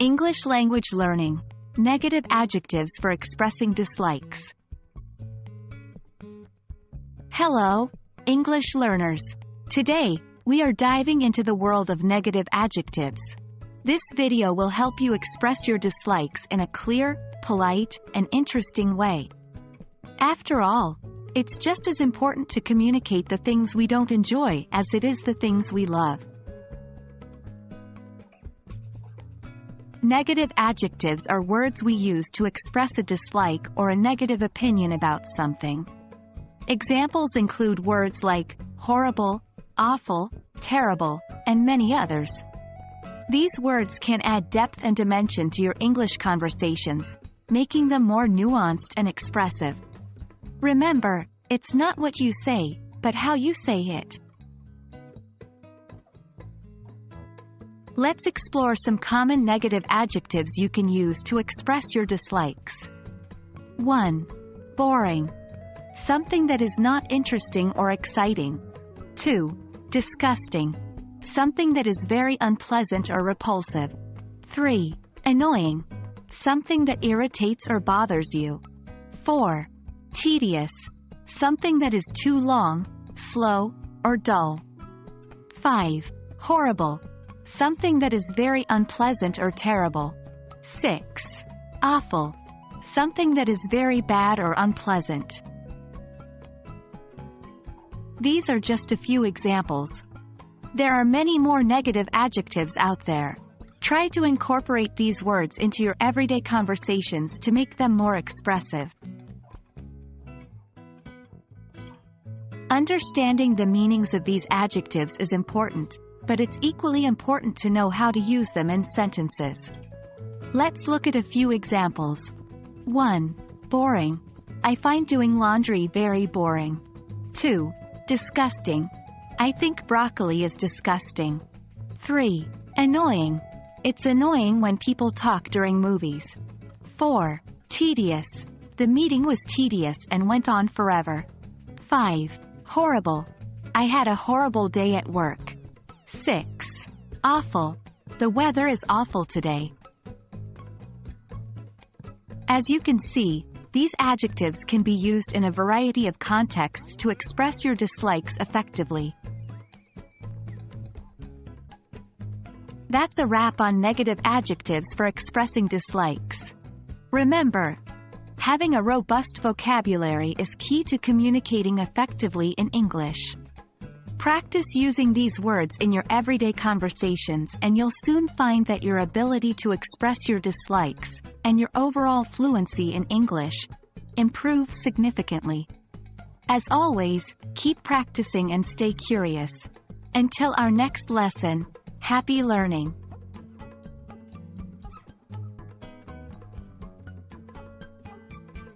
English language learning. Negative adjectives for expressing dislikes. Hello, English learners. Today, we are diving into the world of negative adjectives. This video will help you express your dislikes in a clear, polite, and interesting way. After all, it's just as important to communicate the things we don't enjoy as it is the things we love. Negative adjectives are words we use to express a dislike or a negative opinion about something. Examples include words like horrible, awful, terrible, and many others. These words can add depth and dimension to your English conversations, making them more nuanced and expressive. Remember, it's not what you say, but how you say it. Let's explore some common negative adjectives you can use to express your dislikes. 1. Boring. Something that is not interesting or exciting. 2. Disgusting. Something that is very unpleasant or repulsive. 3. Annoying. Something that irritates or bothers you. 4. Tedious. Something that is too long, slow, or dull. 5. Horrible. Something that is very unpleasant or terrible. 6. Awful. Something that is very bad or unpleasant. These are just a few examples. There are many more negative adjectives out there. Try to incorporate these words into your everyday conversations to make them more expressive. Understanding the meanings of these adjectives is important, but it's equally important to know how to use them in sentences. Let's look at a few examples. 1. Boring. I find doing laundry very boring. 2. Disgusting. I think broccoli is disgusting. 3. Annoying. It's annoying when people talk during movies. 4. Tedious. The meeting was tedious and went on forever. 5. Horrible. I had a horrible day at work. 6. Awful. The weather is awful today. As you can see, these adjectives can be used in a variety of contexts to express your dislikes effectively. That's a wrap on negative adjectives for expressing dislikes. Remember, having a robust vocabulary is key to communicating effectively in English. Practice using these words in your everyday conversations and you'll soon find that your ability to express your dislikes, and your overall fluency in English, improves significantly. As always, keep practicing and stay curious. Until our next lesson, happy learning!